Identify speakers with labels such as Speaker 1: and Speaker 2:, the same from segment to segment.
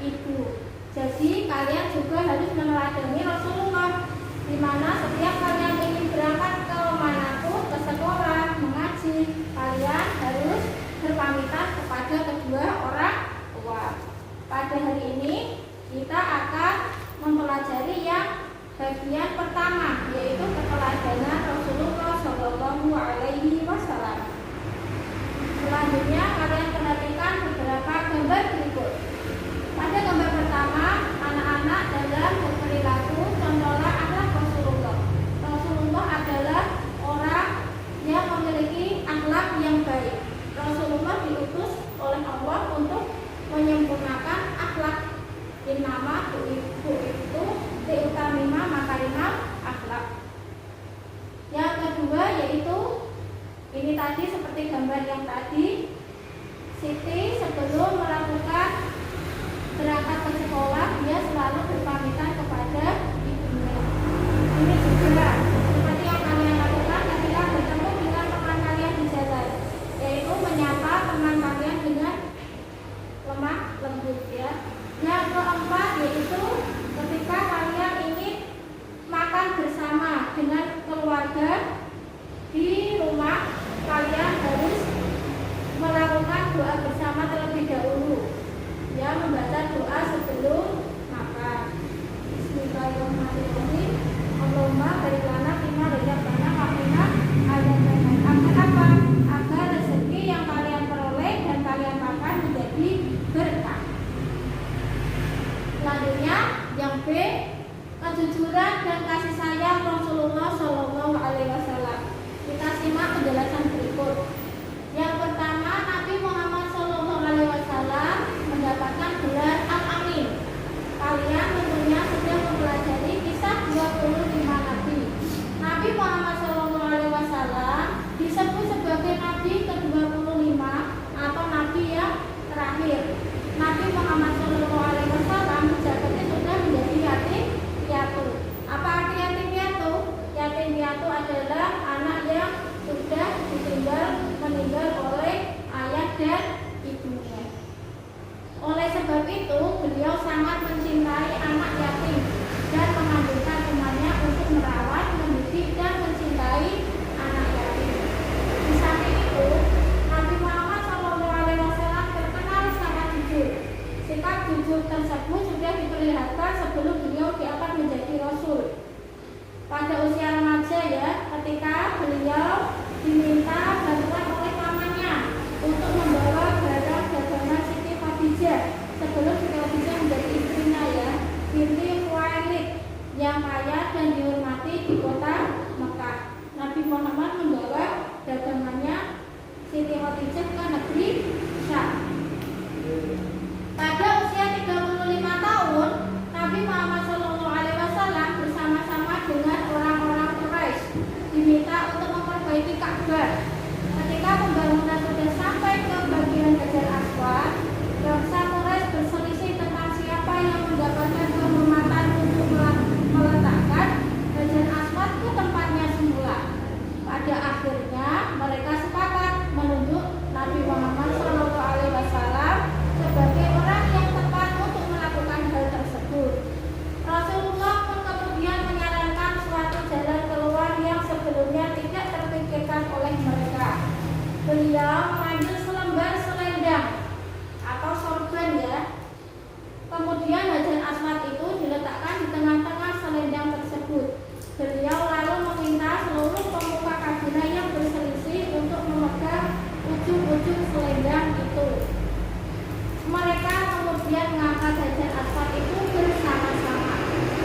Speaker 1: ibu. Jadi kalian juga harus meneladani Rasulullah, di mana setiap kalian ingin berangkat ke manapun, ke sekolah, mengaji, kalian harus berpamitan kepada kedua orang tua. Pada hari ini kita akan mempelajari yang bagian pertama, yaitu keteladanan Rasulullah Shallallahu Alaihi Wasallam. Selanjutnya kalian perhatikan beberapa gambar berikut. Pada gambar pertama, anak-anak dalam berperilaku contohlah akhlak Rasulullah. Rasulullah adalah orang yang memiliki akhlak yang baik. Rasulullah diutus oleh Allah untuk menyempurnakan akhlak. Innama bu'itsu liutamima makarimal akhlak. Yang kedua yaitu ini tadi seperti gambar yang tadi, Siti sebelum melakukan berangkat ke sekolah dia selalu berpamitan kepada ibunya. Ini juga seperti yang kalian lakukan ketika bertemu dengan teman kalian di jalan, yaitu menyapa teman kalian dengan lemah lembut ya. Yang keempat yaitu ketika kalian ingin makan bersama dengan keluarga di rumah, kalian harus melakukan doa bersama terlebih dahulu. Ya, membaca doa sebelum makan. Bismillahirrahmanirrahim. Allahumma barik lana fima razaqtana wa qina adzabannar. Agar apa? Agar rezeki yang kalian peroleh dan kalian makan menjadi berkah. Selanjutnya yang B, kejujuran dan kasih sayang Rasulullah Shallallahu Alaihi Wasallam. Kita simak penjelasan berikut. Yang pertama, Nabi Muhammad Shallallahu Alaihi Wasallam mendapatkan gelar Al-Amin. Kalian tentunya sudah mempelajari kisah 25 Nabi. Nabi Muhammad Shallallahu Alaihi Wasallam disebut sebagai Nabi ke-25 atau Nabi yang terakhir. Nabi Muhammad Shallallahu Alaihi Wasallam jabatnya sudah menjadi yatim piatu. Apa arti yatim piatu? Yatim piatu adalah anak yang sudah meninggal oleh ayah dan ibunya. Oleh sebab itu, beliau sangat mencintai anak yatim dan menganjurkan temannya untuk merawat, mendidik dan mencintai anak yatim. Di samping itu, Nabi Muhammad SAW terkenal sangat jujur. Sikap jujur tersebut sudah diperlihatkan sebelum beliau diangkat menjadi Rasul. Pada usia remaja ya, ketika beliau diminta bantuan oleh pamannya untuk membawa barang dagangan Siti Khadijah sebelum Siti Khadijah menjadi istrinya ya, binti Khuwailid yang kaya dan dihormati di kota Mekah. Nabi Muhammad membawa dagangannya Siti Khadijah ke negeri Syam. Pada usia 35 tahun, Nabi Muhammad SAW bersama-sama dengan orang-orang Quraisy diminta untuk memperbaiki Ka'bah. Ketika pembangunan sudah sampai ke bagian Hajar Aswad, bangsa Quraisy berselisih tentang siapa yang mendapatkan kehormatan untuk meletakkan Hajar Aswad ke tempatnya semula. Pada akhirnya mereka sepakat menunjuk Nabi Muhammad SAW sebagai orang yang tepat untuk melakukan hal tersebut. Rasulullah pun kemudian menyarankan suatu jalan keluar yang sebelumnya tidak terpikirkan oleh mereka. Beliau mengambil selembar selendang atau sorban ya. Kemudian Hajar Aswad itu diletakkan di tengah-tengah selendang tersebut. Beliau lalu meminta seluruh pemuka kabilah yang berselisih untuk memegang ujung-ujung selendang itu. Mereka kemudian mengangkat Hajar Aswad itu bersama-sama.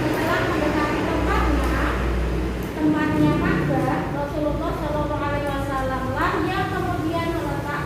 Speaker 1: Setelah mendekati tempatnya Ka'bah, Rasulullah SAW lah yang kemudian meletakkan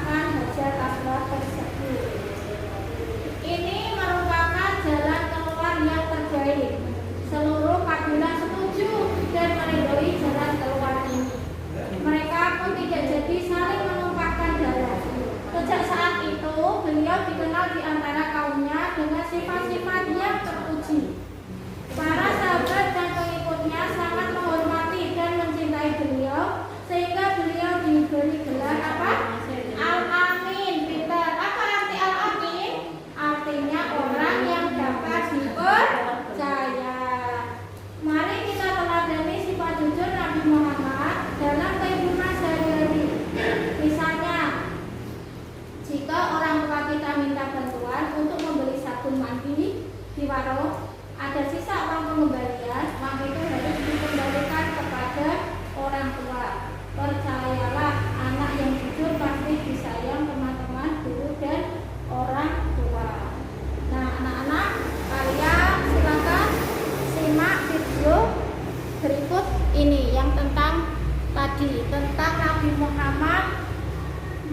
Speaker 1: tentang Nabi Muhammad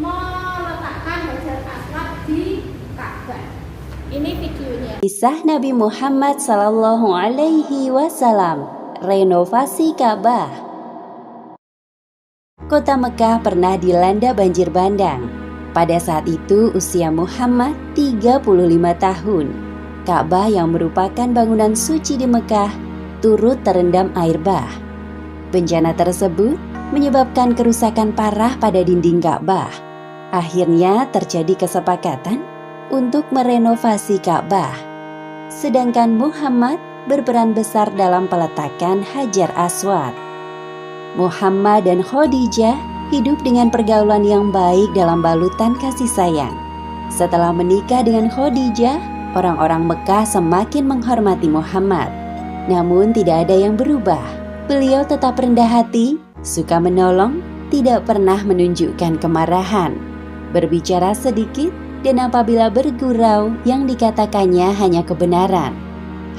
Speaker 1: meletakkan Hajar Aswad di Ka'bah. Ini videonya.
Speaker 2: Kisah Nabi Muhammad Sallallahu Alaihi Wasallam, renovasi Ka'bah. Kota Mekah pernah dilanda banjir bandang. Pada saat itu usia Muhammad 35 tahun. Ka'bah yang merupakan bangunan suci di Mekah turut terendam air bah. Bencana tersebut menyebabkan kerusakan parah pada dinding Ka'bah. Akhirnya terjadi kesepakatan untuk merenovasi Ka'bah. Sedangkan Muhammad berperan besar dalam peletakan Hajar Aswad. Muhammad dan Khadijah hidup dengan pergaulan yang baik dalam balutan kasih sayang. Setelah menikah dengan Khadijah, orang-orang Mekah semakin menghormati Muhammad. Namun tidak ada yang berubah. Beliau tetap rendah hati, suka menolong, tidak pernah menunjukkan kemarahan. Berbicara sedikit, dan apabila bergurau yang dikatakannya hanya kebenaran.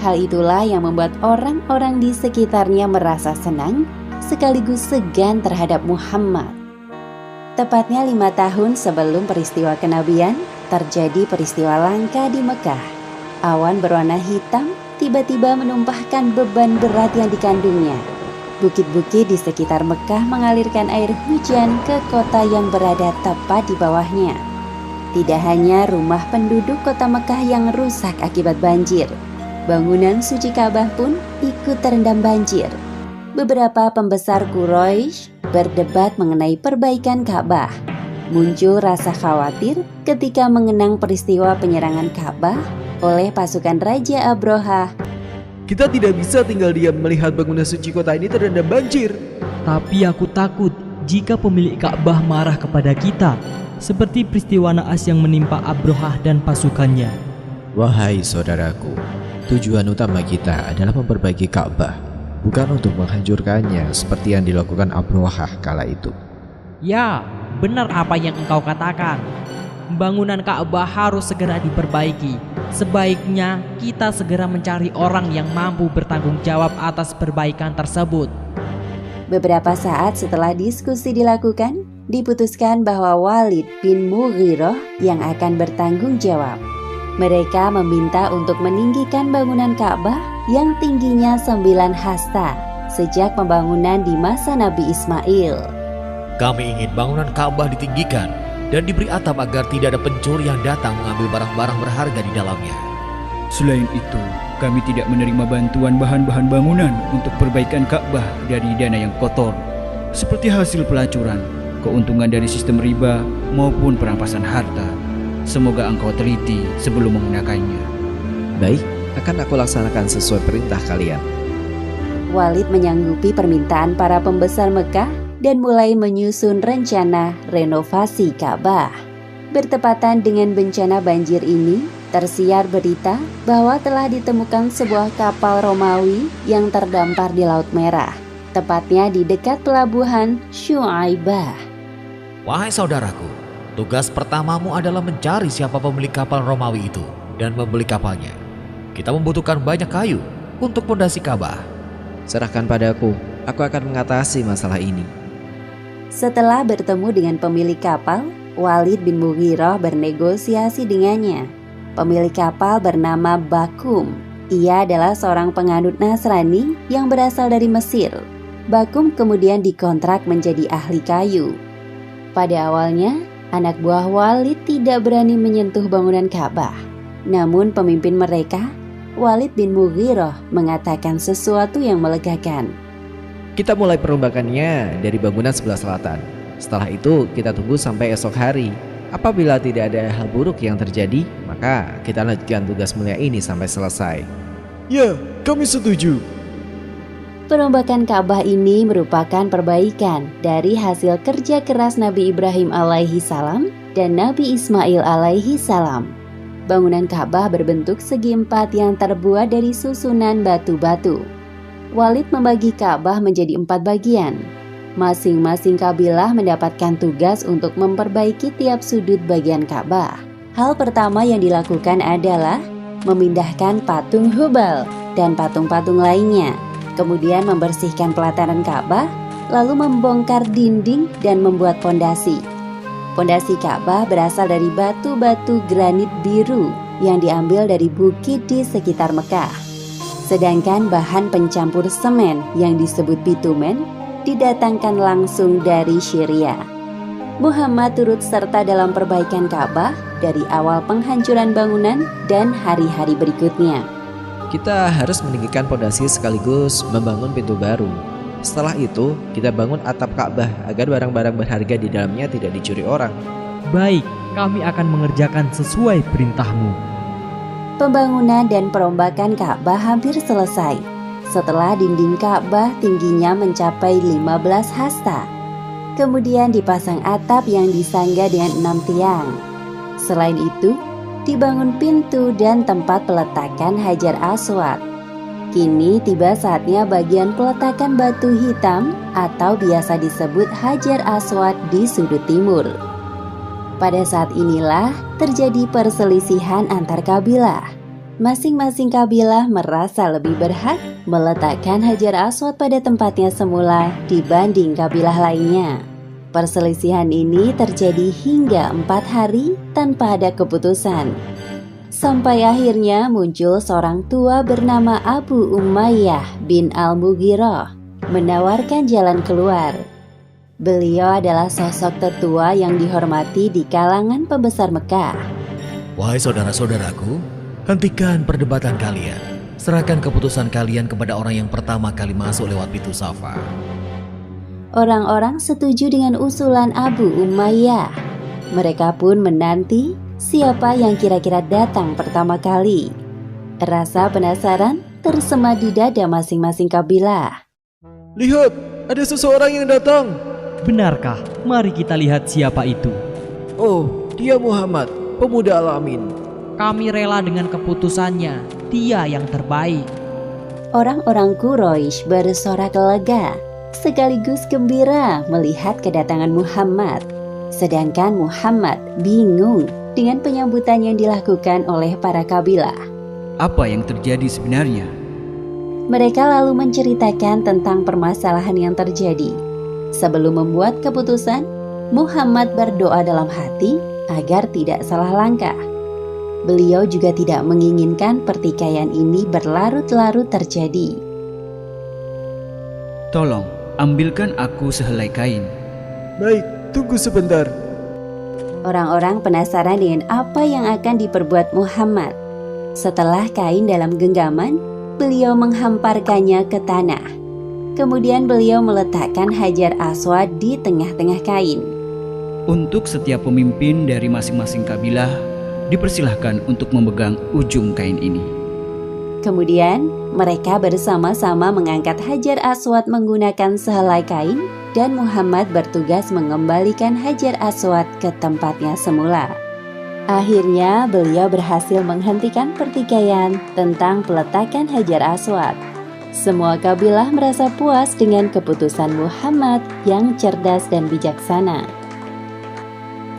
Speaker 2: Hal itulah yang membuat orang-orang di sekitarnya merasa senang sekaligus segan terhadap Muhammad. Tepatnya 5 tahun sebelum peristiwa kenabian, terjadi peristiwa langka di Mekah. Awan berwarna hitam tiba-tiba menumpahkan beban berat yang dikandungnya. Bukit-bukit di sekitar Mekah mengalirkan air hujan ke kota yang berada tepat di bawahnya. Tidak hanya rumah penduduk kota Mekah yang rusak akibat banjir, bangunan suci Ka'bah pun ikut terendam banjir. Beberapa pembesar Quraisy berdebat mengenai perbaikan Ka'bah. Muncul rasa khawatir ketika mengenang peristiwa penyerangan Ka'bah oleh pasukan Raja Abraha.
Speaker 3: Kita tidak bisa tinggal diam melihat bangunan suci kota ini terendam banjir.
Speaker 4: Tapi aku takut jika pemilik Ka'bah marah kepada kita, seperti peristiwa naas yang menimpa Abraha dan pasukannya.
Speaker 3: Wahai saudaraku, tujuan utama kita adalah memperbaiki Ka'bah, bukan untuk menghancurkannya seperti yang dilakukan Abraha kala itu.
Speaker 4: Ya, benar apa yang engkau katakan. Bangunan Ka'bah harus segera diperbaiki. Sebaiknya kita segera mencari orang yang mampu bertanggung jawab atas perbaikan tersebut.
Speaker 2: Beberapa saat setelah diskusi dilakukan, diputuskan bahwa Walid bin Mughirah yang akan bertanggung jawab. Mereka meminta untuk meninggikan bangunan Ka'bah yang tingginya 9 hasta sejak pembangunan di masa Nabi Ismail.
Speaker 5: Kami ingin bangunan Ka'bah ditinggikan dan diberi atap agar tidak ada pencuri yang datang mengambil barang-barang berharga di dalamnya.
Speaker 6: Selain itu, kami tidak menerima bantuan bahan-bahan bangunan untuk perbaikan Ka'bah dari dana yang kotor, seperti hasil pelacuran, keuntungan dari sistem riba, maupun perampasan harta. Semoga engkau teliti sebelum menggunakannya.
Speaker 3: Baik, akan aku laksanakan sesuai perintah kalian.
Speaker 2: Walid menyanggupi permintaan para pembesar Mekah dan mulai menyusun rencana renovasi Ka'bah. Bertepatan dengan bencana banjir ini, tersiar berita bahwa telah ditemukan sebuah kapal Romawi yang terdampar di Laut Merah, tepatnya di dekat pelabuhan Syuaibah.
Speaker 5: Wahai saudaraku, tugas pertamamu adalah mencari siapa pemilik kapal Romawi itu dan membeli kapalnya. Kita membutuhkan banyak kayu untuk pondasi Ka'bah.
Speaker 3: Serahkan padaku, aku akan mengatasi masalah ini.
Speaker 2: Setelah bertemu dengan pemilik kapal, Walid bin Mughirah bernegosiasi dengannya. Pemilik kapal bernama Bakum. Ia adalah seorang penganut Nasrani yang berasal dari Mesir. Bakum kemudian dikontrak menjadi ahli kayu. Pada awalnya, anak buah Walid tidak berani menyentuh bangunan Ka'bah. Namun pemimpin mereka, Walid bin Mughirah, mengatakan sesuatu yang melegakan.
Speaker 3: Kita mulai perombakannya dari bangunan sebelah selatan. Setelah itu kita tunggu sampai esok hari. Apabila tidak ada hal buruk yang terjadi, maka kita lanjutkan tugas mulia ini sampai selesai. Ya, kami setuju.
Speaker 2: Perombakan Ka'bah ini merupakan perbaikan dari hasil kerja keras Nabi Ibrahim alaihi salam dan Nabi Ismail alaihi salam. Bangunan Ka'bah berbentuk segi empat yang terbuat dari susunan batu-batu. Walid membagi Ka'bah menjadi 4 bagian. Masing-masing kabilah mendapatkan tugas untuk memperbaiki tiap sudut bagian Ka'bah. Hal pertama yang dilakukan adalah memindahkan patung Hubal dan patung-patung lainnya, kemudian membersihkan pelataran Ka'bah lalu membongkar dinding dan membuat pondasi. Pondasi Ka'bah berasal dari batu-batu granit biru yang diambil dari bukit di sekitar Mekah. Sedangkan bahan pencampur semen yang disebut bitumen didatangkan langsung dari Syria. Muhammad turut serta dalam perbaikan Ka'bah dari awal penghancuran bangunan dan hari-hari berikutnya.
Speaker 3: Kita harus meninggikan pondasi sekaligus membangun pintu baru. Setelah itu, kita bangun atap Ka'bah agar barang-barang berharga di dalamnya tidak dicuri orang.
Speaker 4: Baik, kami akan mengerjakan sesuai perintahmu.
Speaker 2: Pembangunan dan perombakan Ka'bah hampir selesai. Setelah dinding Ka'bah tingginya mencapai 15 hasta. Kemudian dipasang atap yang disangga dengan 6 tiang. Selain itu, dibangun pintu dan tempat peletakan Hajar Aswad. Kini tiba saatnya bagian peletakan batu hitam atau biasa disebut Hajar Aswad di sudut timur. Pada saat inilah terjadi perselisihan antar kabilah. Masing-masing kabilah merasa lebih berhak meletakkan Hajar Aswad pada tempatnya semula dibanding kabilah lainnya. Perselisihan ini terjadi hingga 4 hari tanpa ada keputusan. Sampai akhirnya muncul seorang tua bernama Abu Umayyah bin Al-Mughirah menawarkan jalan keluar. Beliau adalah sosok tetua yang dihormati di kalangan pembesar Mekah.
Speaker 5: Wahai saudara-saudaraku, hentikan perdebatan kalian. Serahkan keputusan kalian kepada orang yang pertama kali masuk lewat pintu Safa.
Speaker 2: Orang-orang setuju dengan usulan Abu Umayyah. Mereka pun menanti siapa yang kira-kira datang pertama kali. Rasa penasaran tersemat di dada masing-masing kabilah.
Speaker 3: Lihat, ada seseorang yang datang.
Speaker 4: Benarkah? Mari kita lihat siapa itu.
Speaker 3: Oh, dia Muhammad, pemuda Al-Amin.
Speaker 4: Kami rela dengan keputusannya. Dia yang terbaik.
Speaker 2: Orang-orang Quraisy bersorak lega, sekaligus gembira melihat kedatangan Muhammad. Sedangkan Muhammad bingung dengan penyambutan yang dilakukan oleh para kabilah.
Speaker 6: Apa yang terjadi sebenarnya?
Speaker 2: Mereka lalu menceritakan tentang permasalahan yang terjadi. Sebelum membuat keputusan, Muhammad berdoa dalam hati agar tidak salah langkah. Beliau juga tidak menginginkan pertikaian ini berlarut-larut terjadi.
Speaker 6: Tolong, ambilkan aku sehelai kain.
Speaker 3: Baik, tunggu sebentar.
Speaker 2: Orang-orang penasaran dengan apa yang akan diperbuat Muhammad. Setelah kain dalam genggaman, beliau menghamparkannya ke tanah. Kemudian beliau meletakkan Hajar Aswad di tengah-tengah kain.
Speaker 6: Untuk setiap pemimpin dari masing-masing kabilah, dipersilahkan untuk memegang ujung kain ini.
Speaker 2: Kemudian, mereka bersama-sama mengangkat Hajar Aswad menggunakan sehelai kain dan Muhammad bertugas mengembalikan Hajar Aswad ke tempatnya semula. Akhirnya, beliau berhasil menghentikan pertikaian tentang peletakan Hajar Aswad. Semua kabilah merasa puas dengan keputusan Muhammad yang cerdas dan bijaksana.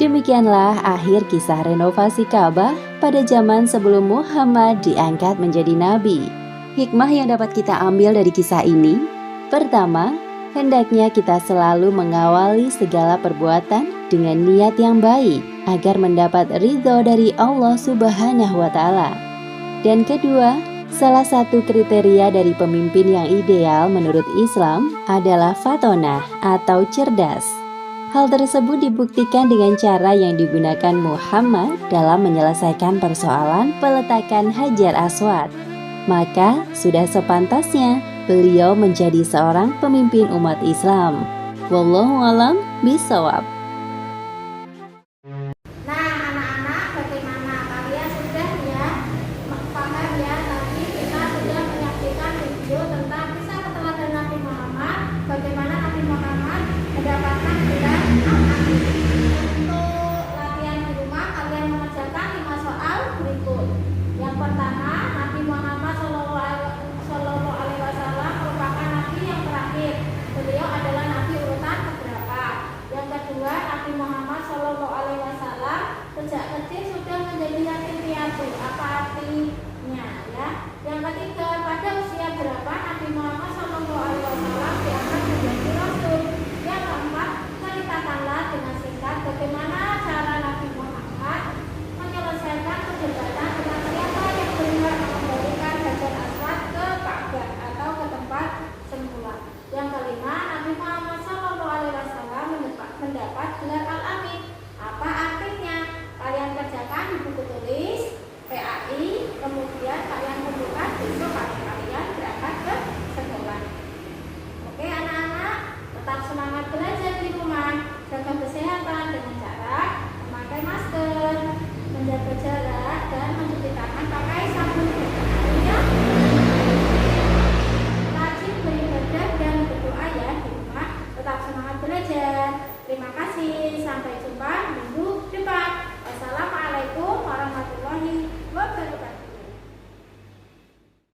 Speaker 2: Demikianlah akhir kisah renovasi Ka'bah pada zaman sebelum Muhammad diangkat menjadi nabi. Hikmah yang dapat kita ambil dari kisah ini, pertama, hendaknya kita selalu mengawali segala perbuatan dengan niat yang baik agar mendapat ridho dari Allah Subhanahu wa Ta'ala. Dan kedua, salah satu kriteria dari pemimpin yang ideal menurut Islam adalah fatonah atau cerdas. Hal tersebut dibuktikan dengan cara yang digunakan Muhammad dalam menyelesaikan persoalan peletakan Hajar Aswad. Maka sudah sepantasnya beliau menjadi seorang pemimpin umat Islam. Wallahu a'lam bishawab.
Speaker 1: Nah, anak-anak, bagaimana kalian sudah ya paham ya? Tadi kita sudah menyaksikan video tentang kisah keteladanan Nabi Muhammad, bagaimana Nabi Muhammad mendapatkan gelar Al-Amin. Untuk latihan di rumah, kalian mengerjakan 5 soal berikut. Yang pertama, Nabi Muhammad Shallallahu Alaihi Wasallam merupakan nabi yang terakhir. Beliau adalah nabi urutan keberapa? Yang kedua, mendapat gelar Al-Amin. Apa artinya? Kalian kerjakan di buku tulis PAI, kemudian kalian kumpulkan besok kalian